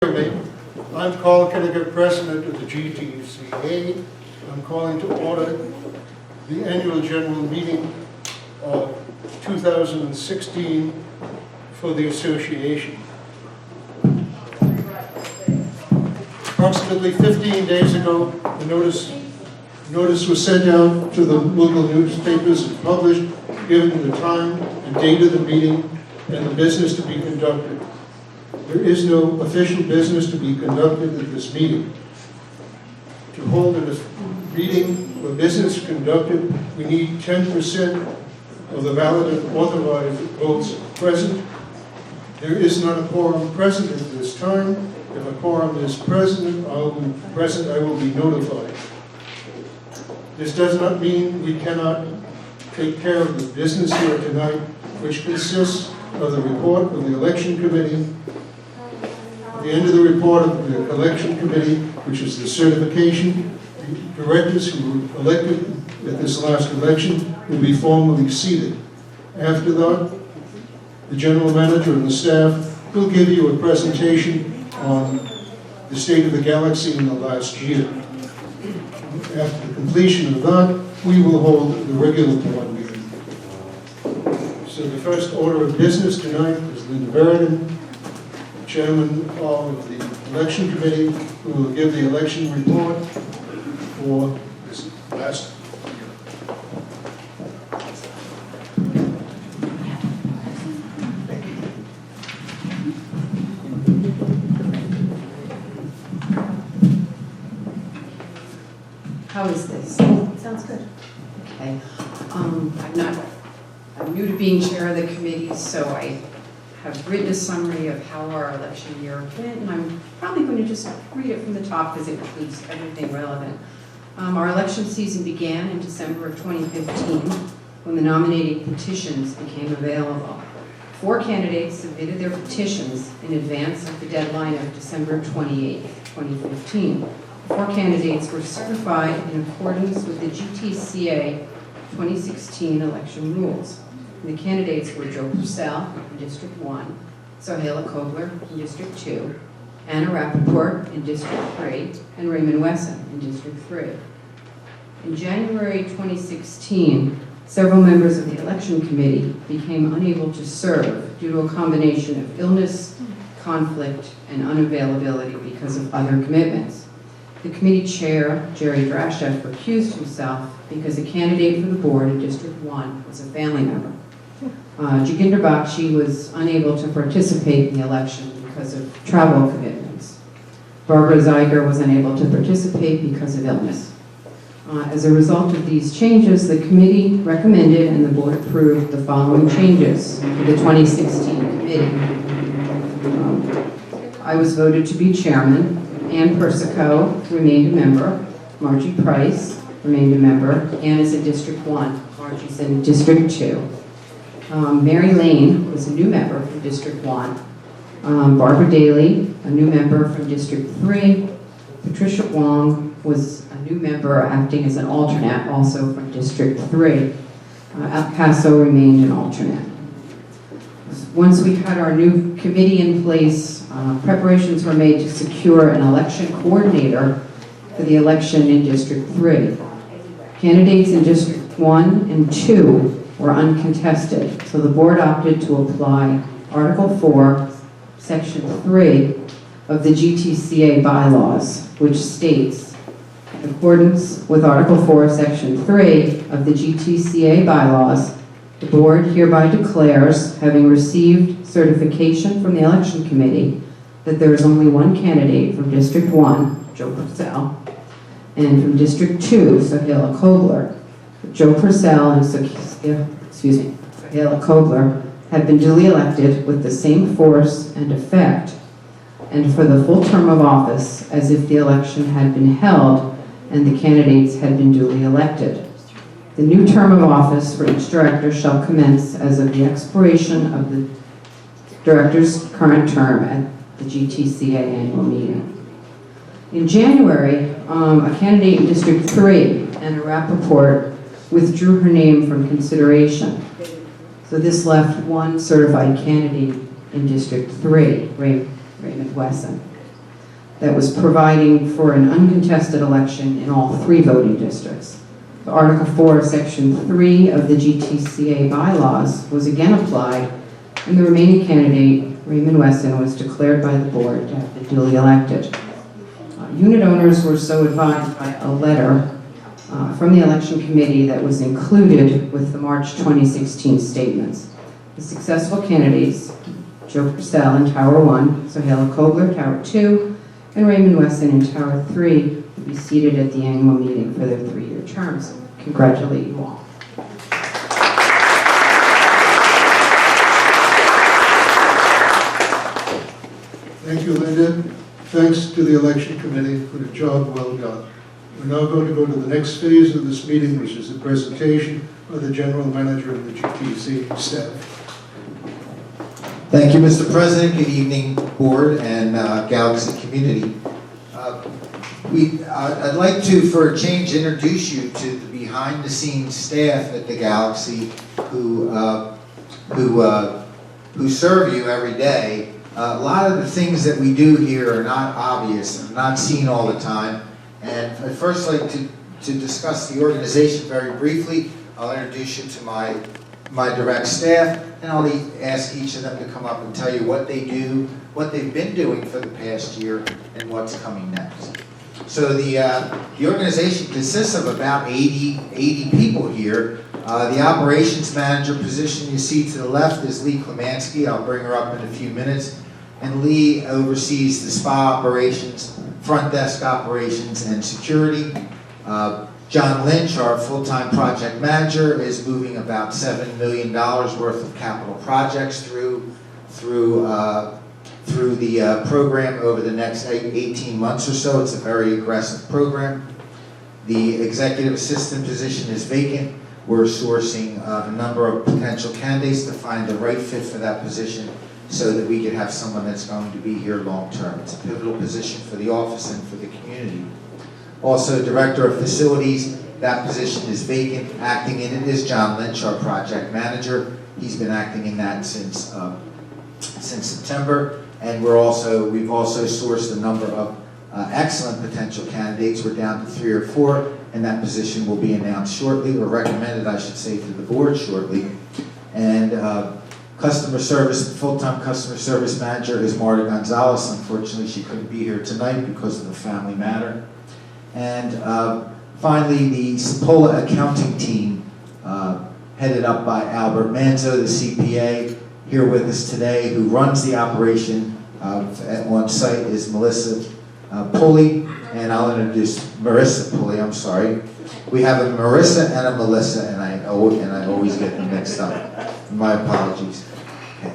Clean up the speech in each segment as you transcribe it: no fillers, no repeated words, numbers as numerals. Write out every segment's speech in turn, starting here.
I'm Carl Kennegar, President of the GTCA. I'm calling to order the annual general meeting of 2016 for the association. Approximately 15 days ago, the notice was sent out to the local newspapers and published, giving the time and date of the meeting and the business to be conducted. There is no official business to be conducted at this meeting. To hold a meeting or business conducted, we need 10% of the valid and authorized votes present. There is not a quorum present at this time. If a quorum is present, I will be notified. This does not mean we cannot take care of the business here tonight, which consists of the report of the election committee. At the end of the report of the election committee, which is the certification, the directors who were elected at this last election will be formally seated. After that, the general manager and the staff will give you a presentation on the state of the galaxy in the last year. After the completion of that, we will hold the regular board meeting. So the first order of business tonight is Linda Berrigan, Chairman of the Election Committee, who will give the election report for this last year. How is this? Sounds good. Okay. I'm new to being chair of the committee, so I have written a summary of how our election year went, and I'm probably going to just read it from the top because it includes everything relevant. Our election season began in December of 2015 when the nominating petitions became available. 4 candidates submitted their petitions in advance of the deadline of December 28, 2015. 4 candidates were certified in accordance with the GTCA 2016 election rules. The candidates were Joe Purcell in District 1, Sohaila Kobler in District 2, Anna Rappaport in District 3, and Raymond Wesson in District 3. In January 2016, several members of the election committee became unable to serve due to a combination of illness, conflict, and unavailability because of other commitments. The committee chair, Jerry Drasheff, recused himself because a candidate for the board in District 1 was a family member. Jaginder Bakshi was unable to participate in the election because of travel commitments. Barbara Zeiger was unable to participate because of illness. As a result of these changes, the committee recommended and the board approved the following changes to the 2016 committee. I was voted to be chairman. Ann Persico remained a member. Margie Price remained a member. Ann is in District 1. Margie's in District 2. Mary Lane was a new member from District 1. Barbara Daly, a new member from District 3. Patricia Wong was a new member acting as an alternate, also from District 3. Al Caso remained an alternate. Once we had our new committee in place, preparations were made to secure an election coordinator for the election in District 3. Candidates in District 1 and 2 were uncontested, so the board opted to apply Article 4, Section 3 of the GTCA bylaws, which states, in accordance with Article 4, Section 3 of the GTCA bylaws, the board hereby declares, having received certification from the election committee, that there is only one candidate from District 1, Joe Purcell, and from District 2, Sohaila Kobler. Joe Purcell and Sohaila Kobler have been duly elected with the same force and effect, and for the full term of office, as if the election had been held and the candidates had been duly elected. The new term of office for each director shall commence as of the expiration of the director's current term at the GTCA annual meeting. In January, a candidate in District 3, Anna Rappaport, withdrew her name from consideration. So this left one certified candidate in District 3, Raymond Wesson. that was providing for an uncontested election in all 3 voting districts. Article 4 of Section 3 of the GTCA bylaws was again applied, and the remaining candidate, Raymond Wesson, was declared by the board to have been duly elected. Unit owners were so advised by a letter from the election committee that was included with the March 2016 statements. The successful candidates, Joe Purcell in Tower 1, Sohaila Kobler, Tower 2, and Raymond Wesson in Tower 3 will be seated at the annual meeting for their 3-year terms. Congratulate you all. Thank you, Linda. Thanks to the election committee for the job well done. We're now going to go to the next phase of this meeting, which is the presentation of the general manager of the GTC staff. Thank you, Mr. President. Good evening, board and Galaxy community. I'd like to, for a change, introduce you to the behind-the-scenes staff at the Galaxy who serve you every day. A lot of the things that we do here are not obvious and not seen all the time. And I'd first like to discuss the organization very briefly. I'll introduce you to my direct staff, and I'll ask each of them to come up and tell you what they do, what they've been doing for the past year, and what's coming next. So the organization consists of about 80 people here. The operations manager position you see to the left is Lee Klemansky. I'll bring her up in a few minutes. And Lee oversees the spa operations, front desk operations, and security. John Lynch, our full-time project manager, is moving about $7 million worth of capital projects through the program over the next 18 months or so. It's a very aggressive program. The executive assistant position is vacant. We're sourcing a number of potential candidates to find the right fit for that position so that we can have someone that's going to be here long term. It's a pivotal position for the office and for the community. Also, director of facilities, that position is vacant. Acting in it is John Lynch, our project manager. He's been acting in that since September. And we've also sourced a number of excellent potential candidates. We're down to 3 or 4, and that position will be announced shortly, or recommended, I should say, to the board shortly. And customer service, full-time customer service manager is Marta Gonzalez. Unfortunately, she couldn't be here tonight because of a family matter. And finally, the Sapola accounting team, headed up by Albert Manzo, the CPA, here with us today, who runs the operation at one site is Melissa Pulley, and I'll introduce Marissa Pulley, I'm sorry. We have a Marissa and a Melissa, and I always get them mixed up. My apologies. Okay.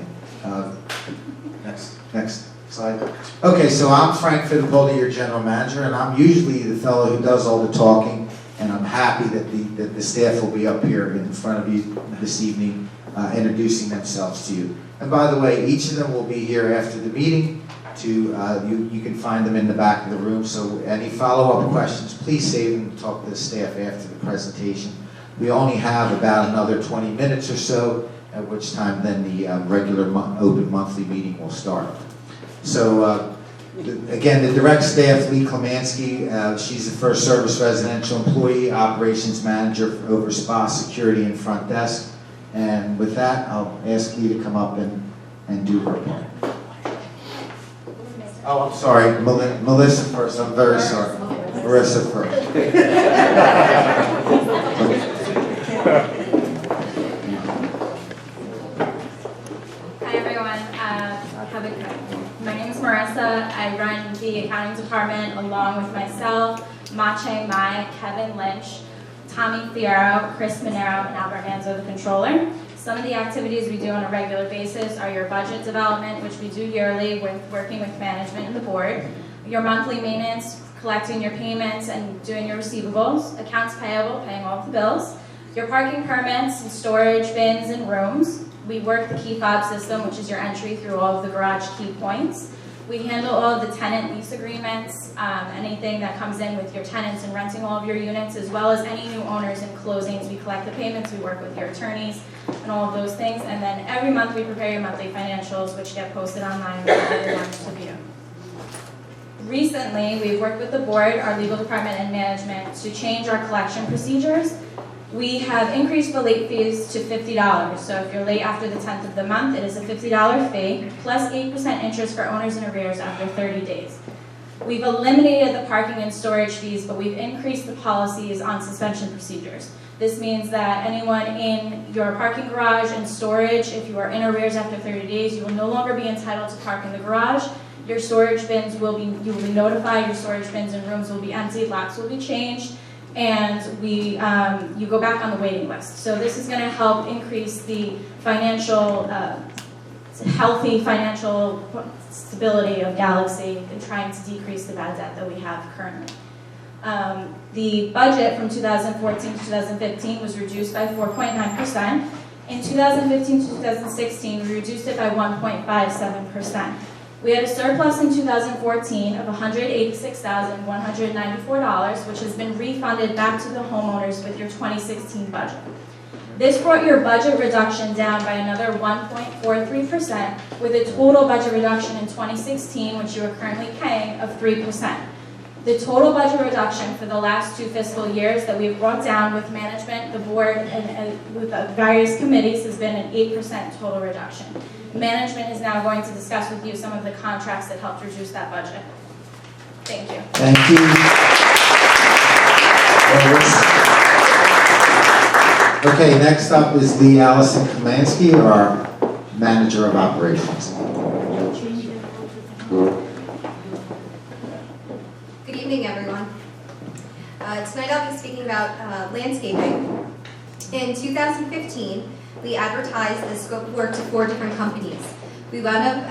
Next slide. Okay, so I'm Frank Fittipaldi, your general manager, and I'm usually the fellow who does all the talking, and I'm happy that the staff will be up here in front of you this evening, introducing themselves to you. And by the way, each of them will be here after the meeting. You can find them in the back of the room, so any follow-up questions, please save them to talk to the staff after the presentation. We only have about another 20 minutes or so, at which time then the regular open monthly meeting will start. So again, the direct staff, Lee Klemansky, she's the first service residential employee, operations manager over spa, security, and front desk. And with that, I'll ask Lee to come up and do her part. Oh, I'm sorry, Melissa first, I'm very sorry. Marissa first. Hi everyone, my name is Marissa. I run the accounting department along with myself, Ma Chang Mai, Kevin Lynch, Tommy Fierro, Chris Monero, and Albert Manzo, the controller. Some of the activities we do on a regular basis are your budget development, which we do yearly with working with management and the board, your monthly maintenance, collecting your payments and doing your receivables, accounts payable, paying all of the bills, your parking permits and storage bins and rooms. We work the key fob system, which is your entry through all of the garage key points. We handle all of the tenant lease agreements, anything that comes in with your tenants and renting all of your units, as well as any new owners and closings. We collect the payments, we work with your attorneys, and all of those things. And then every month we prepare your monthly financials, which get posted online for everyone to view. Recently, we've worked with the board, our legal department, and management to change our collection procedures. We have increased the late fees to $50. So if you're late after the 10th of the month, it is a $50 fee, plus 8% interest for owners in arrears after 30 days. We've eliminated the parking and storage fees, but we've increased the policies on suspension procedures. This means that anyone in your parking garage and storage, if you are in arrears after 30 days, you will no longer be entitled to park in the garage. Your storage bins you will be notified, your storage bins and rooms will be emptied, locks will be changed, and you go back on the waiting list. So this is going to help increase the healthy financial stability of Galaxy and trying to decrease the bad debt that we have currently. The budget from 2014 to 2015 was reduced by 4.9%. In 2015 to 2016, we reduced it by 1.57%. We had a surplus in 2014 of $186,194, which has been refunded back to the homeowners with your 2016 budget. This brought your budget reduction down by another 1.43%, with a total budget reduction in 2016, which you are currently paying, of 3%. The total budget reduction for the last 2 fiscal years that we've brought down with management, the board, and with the various committees has been an 8% total reduction. Management is now going to discuss with you some of the contracts that helped reduce that budget. Thank you. Thank you. Okay, next up is Lee Allison Kamansky, our Manager of Operations. Good evening, everyone. Tonight I'll be speaking about landscaping. In 2015, we advertised the scope of work to 4 different companies. We wound up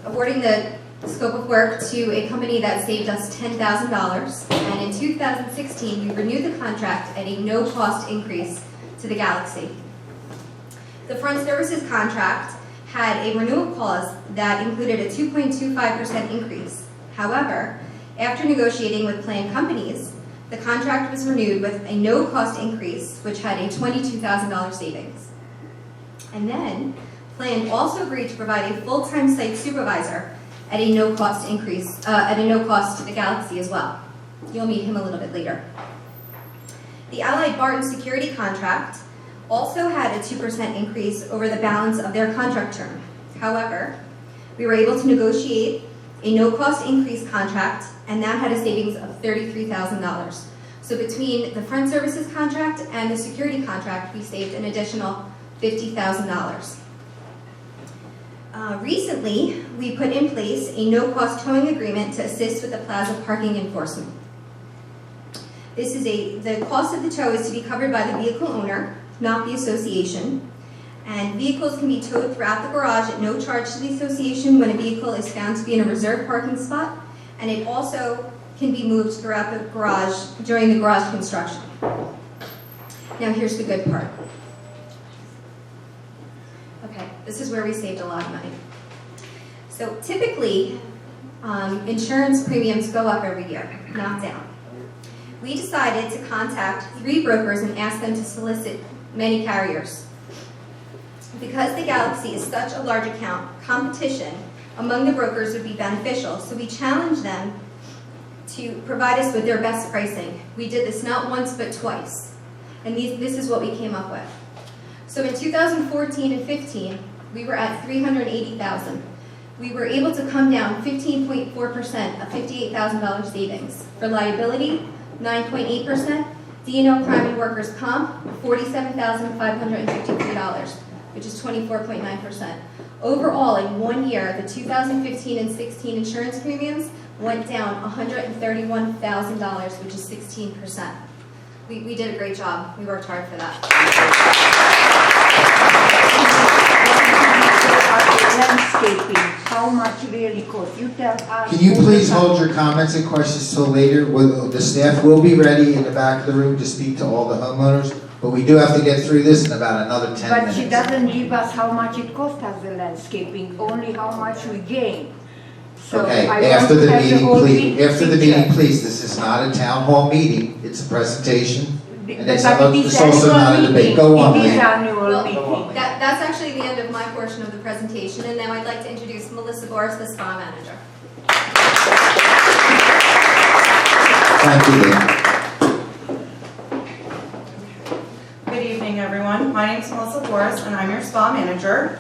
awarding the scope of work to a company that saved us $10,000, and in 2016, we renewed the contract at a no-cost increase to the Galaxy. The front services contract had a renewal clause that included a 2.25% increase. However, after negotiating with planned companies, the contract was renewed with a no-cost increase, which had a $22,000 savings. And then, Plan also agreed to provide a full-time site supervisor at a no-cost increase, at a no-cost to the Galaxy as well. You'll meet him a little bit later. The Allied Barton security contract also had a 2% increase over the balance of their contract term. However, we were able to negotiate a no-cost increase contract, and that had a savings of $33,000. So between the front services contract and the security contract, we saved an additional $50,000. Recently, we put in place a no-cost towing agreement to assist with the plaza parking enforcement. The cost of the tow is to be covered by the vehicle owner, not the association. And vehicles can be towed throughout the garage at no charge to the association when a vehicle is found to be in a reserved parking spot, and it also can be moved throughout the garage during the garage construction. Now here's the good part. Okay, this is where we saved a lot of money. So typically, insurance premiums go up every year, not down. We decided to contact 3 brokers and ask them to solicit many carriers. Because the Galaxy is such a large account, competition among the brokers would be beneficial, so we challenged them to provide us with their best pricing. We did this not once but twice, and this is what we came up with. So in 2014 and 15, we were at $380,000. We were able to come down 15.4%, a $58,000 savings. For liability, 9.8%. D&O crime and workers' comp, $47,553, which is 24.9%. Overall, in 1 year, the 2015 and 16 insurance premiums went down $131,000, which is 16%. We did a great job. We worked hard for that. Landscaping, how much really cost? You tell us. Can you please hold your comments and questions till later? The staff will be ready in the back of the room to speak to all the homeowners, but we do have to get through this in about another 10 minutes. But she doesn't give us how much it cost us, the landscaping, only how much we gain. So Okay, I after want the to have meeting, whole please, big after the picture. meeting, please, this is not a town hall meeting, it's a presentation, and it's But it is also not a annual debate. meeting. Go on, It is Lynn. annual Well, meeting. that's actually the end of my portion of the presentation, and now I'd like to introduce Melissa Boris, the spa manager. Thank you, Dan. Good evening, everyone. My name is Melissa Boris, and I'm your spa manager.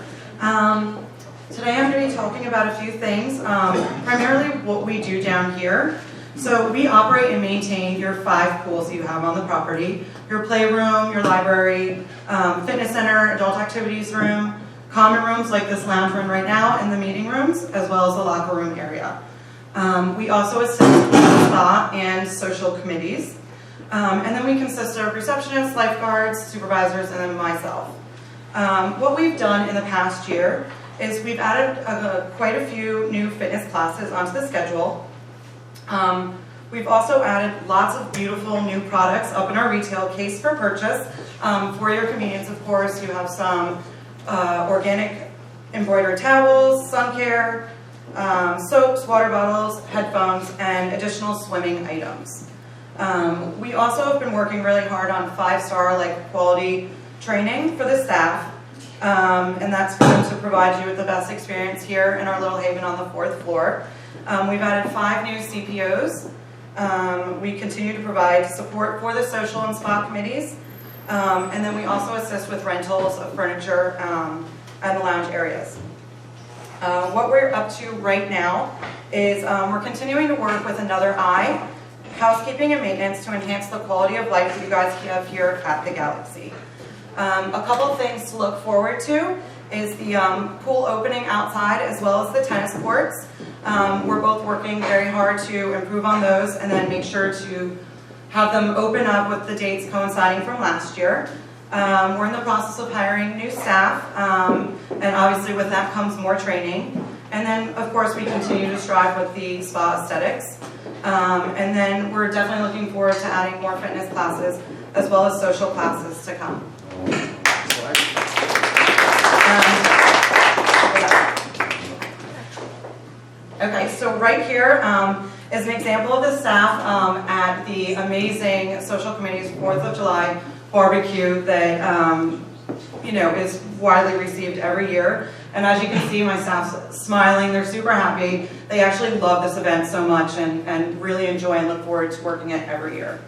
Today I'm going to be talking about a few things, primarily what we do down here. So we operate and maintain your 5 pools that you have on the property: your playroom, your library, fitness center, adult activities room, common rooms like this lounge room right now, and the meeting rooms, as well as the locker room area. We also assist with the spa and social committees. And then we consist of receptionists, lifeguards, supervisors, and then myself. What we've done in the past year is we've added quite a few new fitness classes onto the schedule. We've also added lots of beautiful new products up in our retail case for purchase. For your convenience, of course, you have some organic embroidered towels, sun care, soaps, water bottles, headphones, and additional swimming items. We also have been working really hard on 5-star quality training for the staff, and that's for them to provide you with the best experience here in our little haven on the 4th floor. We've added 5 new CPOs. We continue to provide support for the social and spa committees, and then we also assist with rentals of furniture and the lounge areas. What we're up to right now is we're continuing to work with Another Eye, housekeeping and maintenance to enhance the quality of life that you guys have here at the Galaxy. A couple of things to look forward to is the pool opening outside as well as the tennis courts. We're both working very hard to improve on those and then make sure to have them open up with the dates coinciding from last year. We're in the process of hiring new staff, and obviously with that comes more training. And then, of course, we continue to strive with the spa aesthetics. And then we're definitely looking forward to adding more fitness classes as well as social classes to come. Okay, so right here is an example of the staff at the amazing Social Committee's 4th of July barbecue that is widely received every year. And as you can see, my staff's smiling, they're super happy. They actually love this event so much and really enjoy and look forward to working it every year.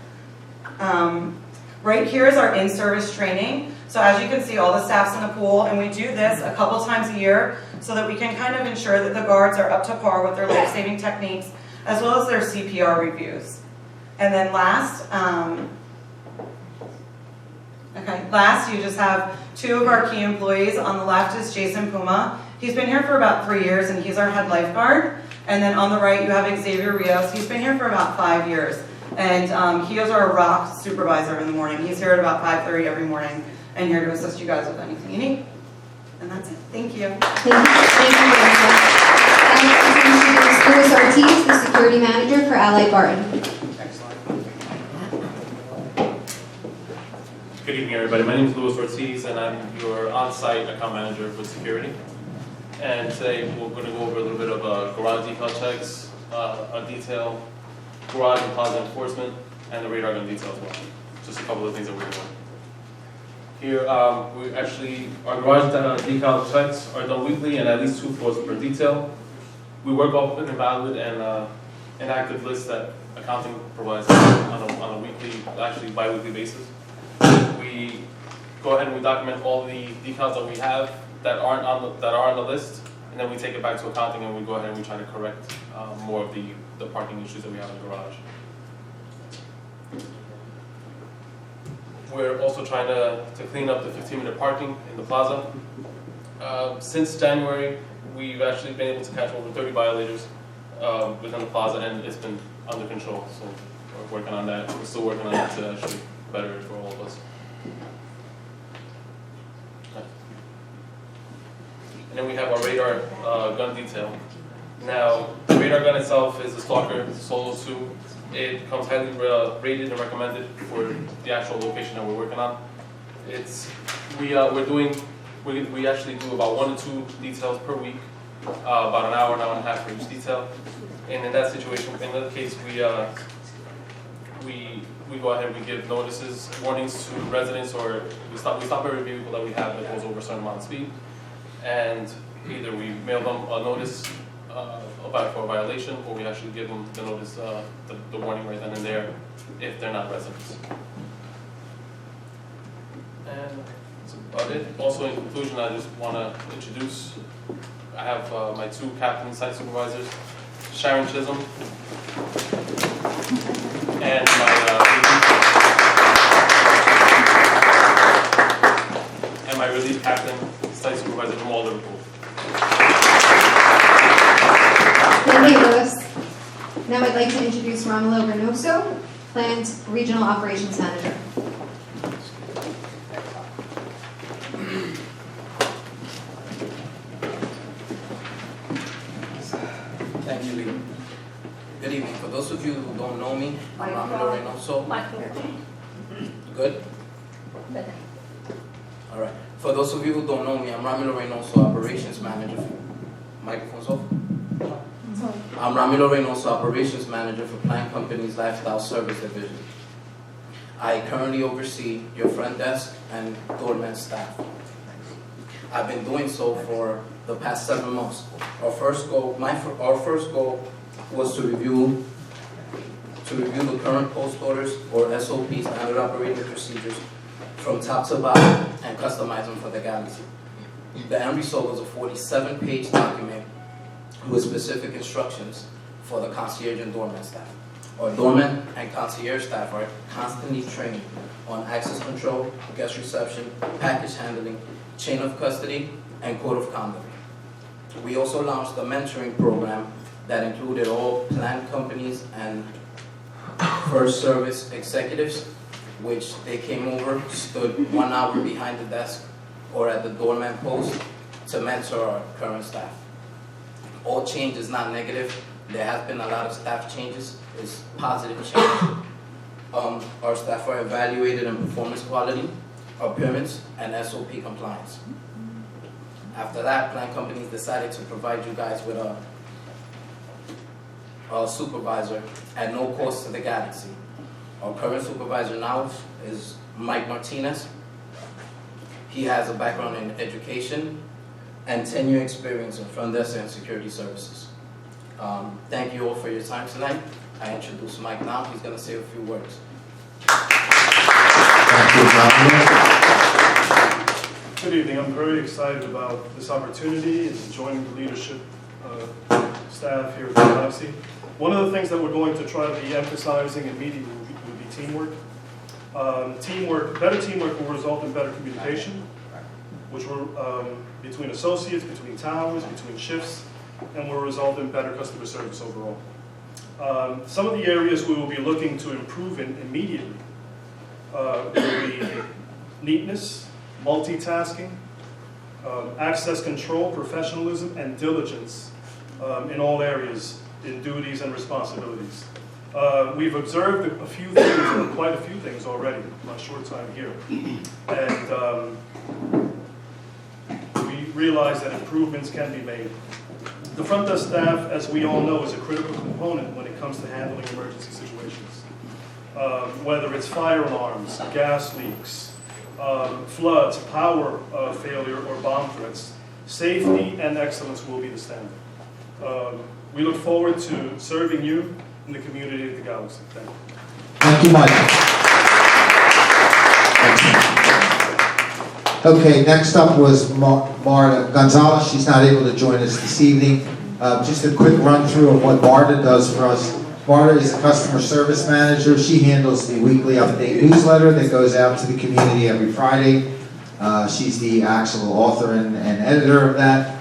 Right here is our in-service training. So as you can see, all the staff's in the pool, and we do this a couple times a year so that we can kind of ensure that the guards are up to par with their life-saving techniques as well as their CPR reviews. And then last, you just have 2 of our key employees. On the left is Jason Puma. He's been here for about 3 years, and he's our head lifeguard. And then on the right, you have Xavier Rios. He's been here for about 5 years. And he is our rock supervisor in the morning. He's here at about 5:30 every morning and here to assist you guys with anything you need. And that's it. Thank you. Thank you very much. I'd like to introduce Louis Ortiz, the security manager for Allied Barton. Good evening, everybody. My name is Louis Ortiz, and I'm your on-site account manager for security. And today we're going to go over a little bit of garage detail checks, a detail, garage and plaza enforcement, and the radar gun detail as well. Just a couple of things that we're doing. Here, our garage decal checks are done weekly and at least 2 floors per detail. We work off an invalid and inactive list that accounting provides on a weekly, actually bi-weekly basis. We go ahead and we document all the decals that we have that are on the list, and then we take it back to accounting and we go ahead and we try to correct more of the parking issues that we have in the garage. We're also trying to clean up the 15-minute parking in the plaza. Since January, we've actually been able to catch over 30 violators within the plaza, and it's been under control. So we're working on that. We're still working on that to actually better it for all of us. And then we have our radar gun detail. Now, the radar gun itself is a Stalker Solo 2. It comes highly rated and recommended for the actual location that we're working on. We actually do about 1 to 2 details per week, about an hour and a half for each detail. And in that situation, in that case, we go ahead and we give notices, warnings to residents, or we stop every vehicle that we have that goes over a certain amount of speed, and either we mail them a notice apply for a violation, or we actually give them the notice, the warning right then and there, if they're not residents. And that's about it. Also, in conclusion, I just want to introduce, I have my two captain site supervisors, Sharon Chisholm, and my relief captain, site supervisor from all Liverpool. Thank you, Louis. Now I'd like to introduce Romulo Reynoso, Plant Regional Operations Manager. Thank you, Lee. Good evening. For those of you who don't know me, I'm Romulo Reynoso. Good? All right. For those of you who don't know me, I'm Romulo Reynoso, Operations Manager. Microphone's off? I'm Romulo Reynoso, Operations Manager for Plant Company's Lifestyle Service Division. I currently oversee your front desk and doorman staff. I've been doing so for the past 7 months. Our first goal was to review the current post orders or SOP, standard operating procedures, from top to bottom and customize them for the Galaxy. The end result was a 47-page document with specific instructions for the concierge and doorman staff. Our doorman and concierge staff are constantly trained on access control, guest reception, package handling, chain of custody, and code of conduct. We also launched a mentoring program that included all plant companies and first service executives, which they came over, stood 1 hour behind the desk or at the doorman post to mentor our current staff. All change is not negative. There has been a lot of staff changes. It's positive change. Our staff are evaluated in performance quality, appearance, and SOP compliance. After that, plant companies decided to provide you guys with a supervisor at no cost to the Galaxy. Our current supervisor now is Mike Martinez. He has a background in education and 10-year experience in front desk and security services. Thank you all for your time tonight. I introduce Mike now. He's going to say a few words. Thank you, Romulo. Good evening. I'm very excited about this opportunity and joining the leadership staff here at the Galaxy. One of the things that we're going to try to be emphasizing immediately will be teamwork. Better teamwork will result in better communication, which will between associates, between towers, between shifts, and will result in better customer service overall. Some of the areas we will be looking to improve in immediately will be neatness, multitasking, access control, professionalism, and diligence in all areas, in duties and responsibilities. We've observed a few things, quite a few things already in my short time here. And we realize that improvements can be made. The front desk staff, as we all know, is a critical component when it comes to handling emergency situations. Whether it's fire alarms, gas leaks, floods, power failure, or bomb threats, safety and excellence will be the standard. We look forward to serving you in the community of the Galaxy. Thank you. Thank you, Mike. Okay, next up was Marta Gonzalez. She's not able to join us this evening. Just a quick run through of what Marta does for us. Marta is a customer service manager. She handles the weekly update newsletter that goes out to the community every Friday. She's the actual author and editor of that.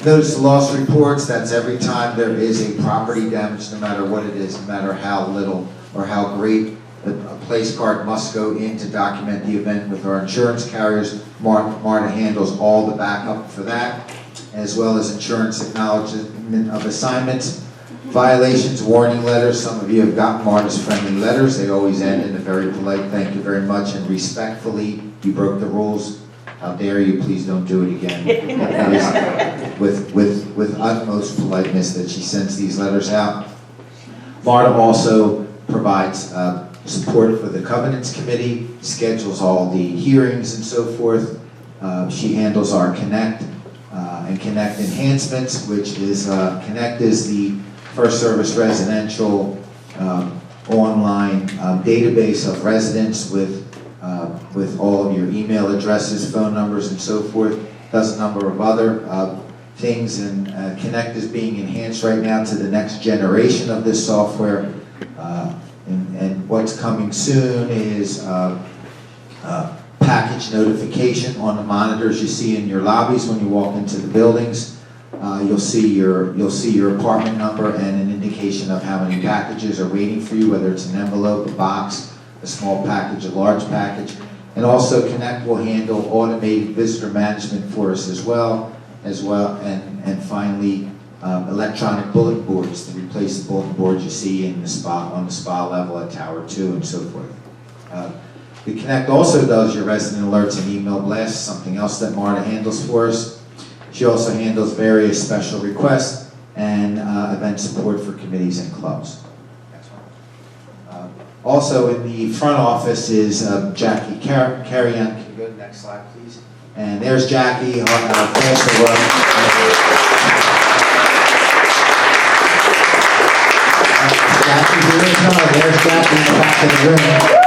Notice the loss reports, that's every time there is a property damage, no matter what it is, no matter how little or how great. A place card must go in to document the event with our insurance carriers. Marta handles all the backup for that, as well as insurance acknowledgement of assignments, violations, warning letters. Some of you have gotten Marta's friendly letters. They always end in a very polite thank you very much and respectfully, you broke the rules. How dare you, please don't do it again. It is with utmost politeness that she sends these letters out. Marta also provides support for the Covenants Committee, schedules all the hearings and so forth. She handles our Connect and Connect enhancements, which is Connect is the First Service residential online database of residents with all of your email addresses, phone numbers, and so forth. Does a number of other things, and Connect is being enhanced right now to the next generation of this software. And what's coming soon is package notification on the monitors you see in your lobbies when you walk into the buildings. You'll see your apartment number and an indication of how many packages are waiting for you, whether it's an envelope, a box, a small package, a large package. And also Connect will handle automated visitor management for us as well, and finally electronic bulletin boards to replace the bulletin boards you see in the on the spa level at Tower 2 and so forth. The Connect also does your resident alerts and email blasts, something else that Marta handles for us. She also handles various special requests and event support for committees and clubs. Next one. Also in the front office is Jackie Carrion. Can you go to the next slide, please? And there's Jackie on faster work. Jackie, there's Jackie in the back of the room.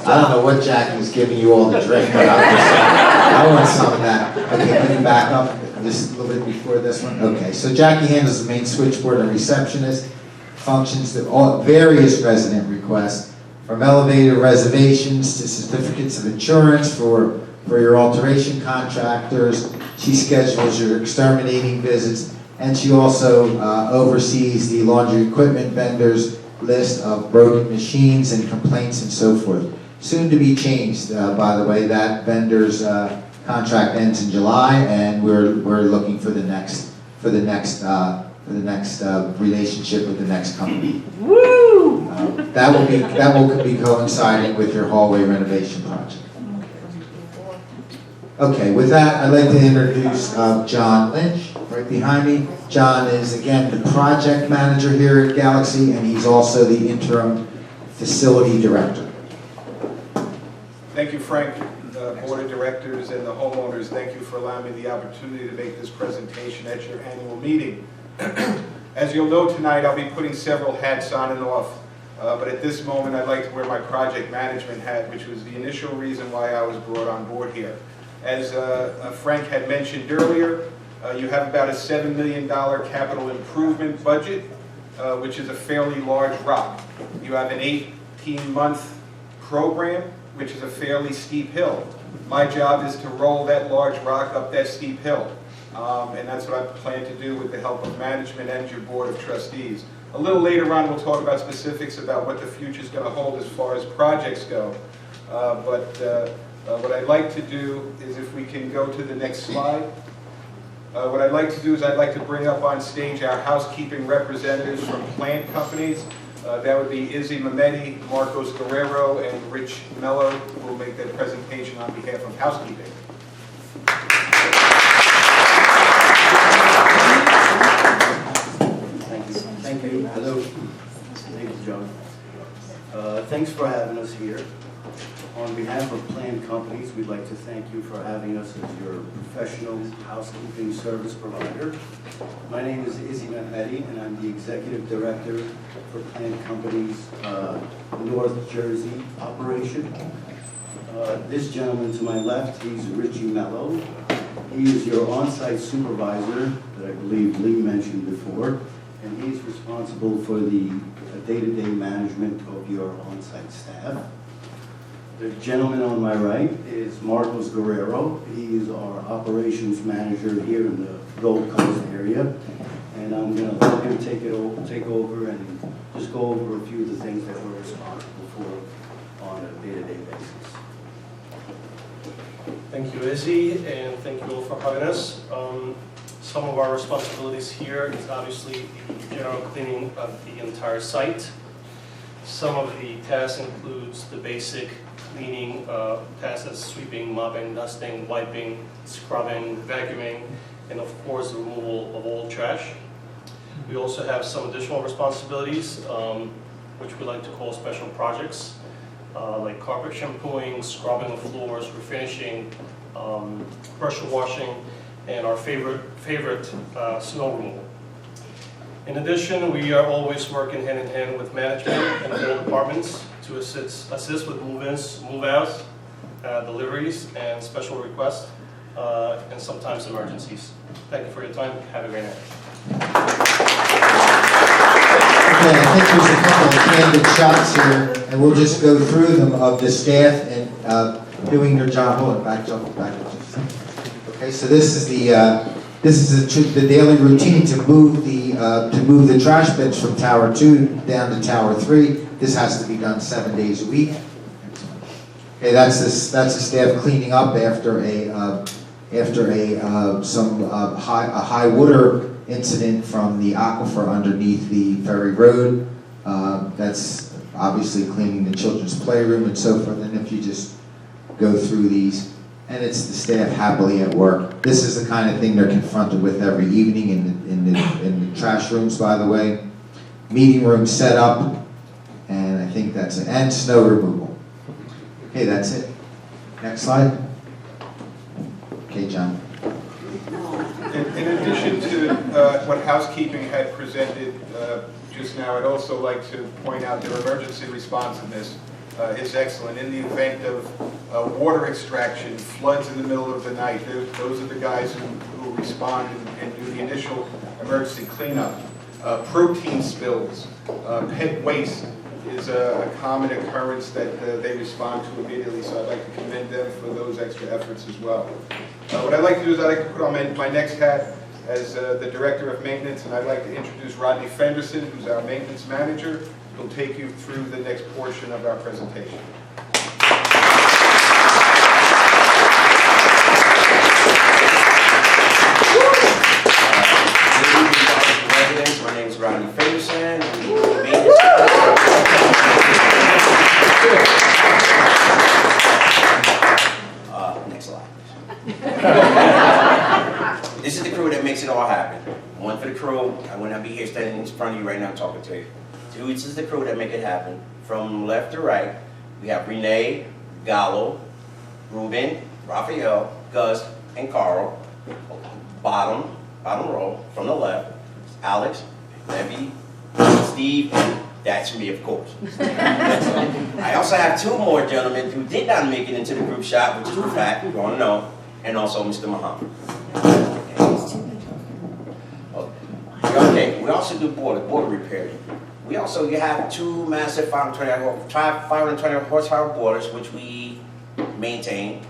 I don't know what Jackie's giving you all the drink, but I want some of that. Okay, can you back up just a little bit before this one? Okay, so Jackie handles the main switchboard and receptionist, functions to all various resident requests, from elevator reservations to certificates of insurance for your alteration contractors. She schedules your exterminating visits, and she also oversees the laundry equipment vendors list of broken machines and complaints and so forth. Soon to be changed, by the way. That vendor's contract ends in July, and we're looking for the next relationship with the next company. Woo! That will be coinciding with your hallway renovation project. Okay, with that, I'd like to introduce John Lynch, right behind me. John is, again, the project manager here at Galaxy, and he's also the interim facility director. Thank you, Frank, the Board of Directors and the homeowners. Thank you for allowing me the opportunity to make this presentation at your annual meeting. As you'll know tonight, I'll be putting several hats on and off, but at this moment I'd like to wear my project management hat, which was the initial reason why I was brought on board here. As Frank had mentioned earlier, you have about a $7 million capital improvement budget, which is a fairly large rock. You have an 18-month program, which is a fairly steep hill. My job is to roll that large rock up that steep hill. And that's what I plan to do with the help of management and your Board of Trustees. A little later on, we'll talk about specifics about what the future is going to hold as far as projects go. What I'd like to do is, if we can go to the next slide. What I'd like to do is I'd like to bring up on stage our housekeeping representatives from plant companies. That would be Izzy Mametti, Marcos Guerrero, and Rich Mello, who will make that presentation on behalf of housekeeping. Thank you. Hello. Thank you, John. Thanks for having us here. On behalf of Planned Companies, we'd like to thank you for having us as your professional housekeeping service provider. My name is Izzy Mehmedi, and I'm the Executive Director for Planned Companies' North Jersey operation. This gentleman to my left, he's Richie Mello. He is your on-site supervisor that I believe Lee mentioned before, and he's responsible for the day-to-day management of your on-site staff. The gentleman on my right is Marcos Guerrero. He is our operations manager here in the Gold Coast area. And I'm going to let him take over and just go over a few of the things that we're responsible for on a day-to-day basis. Thank you, Izzy, and thank you all for having us. Some of our responsibilities here is obviously the general cleaning of the entire site. Some of the tasks includes the basic cleaning tasks as sweeping, mopping, dusting, wiping, scrubbing, vacuuming, and of course the removal of all trash. We also have some additional responsibilities, which we like to call special projects. like carpet shampooing, scrubbing of floors, refinishing, pressure washing, and our favorite snow removal. In addition, we are always working hand in hand with management and all departments to assist with move-ins, move-outs, deliveries, and special requests, and sometimes emergencies. Thank you for your time. Have a great night. Okay, I think there's a couple of candid shots here, and we'll just go through them of the staff and doing their job. Hold on, back up. Okay, so this is the daily routine to move the trash bins from Tower 2 down to Tower 3. This has to be done 7 days a week. Okay, that's the staff cleaning up after a high water incident from the aquifer underneath the Ferry Road. That's obviously cleaning the children's playroom and so forth. And if you just go through these, and it's the staff happily at work. This is the kind of thing they're confronted with every evening in the trash rooms, by the way. Meeting room set up, and I think that's it. And snow removal. Okay, that's it. Next slide. Okay, John. In addition to what housekeeping had presented just now, I'd also like to point out their emergency responsiveness is excellent. In the event of water extraction, floods in the middle of the night, those are the guys who respond and do the initial emergency cleanup. Protein spills, pet waste is a common occurrence that they respond to immediately, so I'd like to commend them for those extra efforts as well. What I'd like to do is I'd like to put on my next hat as the Director of Maintenance, and I'd like to introduce Rodney Fenderson, who's our Maintenance Manager, who'll take you through the next portion of our presentation. My name is Rodney Fenderson. Next slide. This is the crew that makes it all happen. One for the crew. I would not be here standing in front of you right now talking to you. Two, this is the crew that make it happen. From left to right, we have Renee, Gallo, Ruben, Raphael, Gus, and Carl. Bottom row, from the left, Alex, Levy, Steve, and that's me, of course. I also have two more gentlemen who did not make it into the group shot, which is a fact, you want to know, and also Mr. Muhammad. Okay, we also do border repair. We also have two massive 520 horsepower boilers, which we maintain.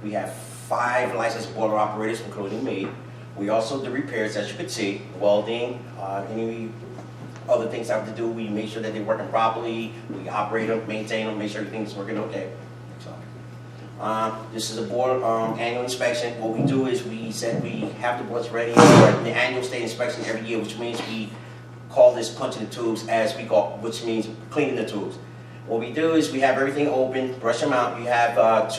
We have 5 licensed boiler operators, including me. We also do repairs, as you can see, welding, any other things I have to do. We make sure that they're working properly. We operate them, maintain them, make sure everything's working okay. This is a board annual inspection. What we do is we have the boards ready for the annual state inspection every year, which means we call this punching the tubes, which means cleaning the tubes. What we do is we have everything open, brush them out. You have 2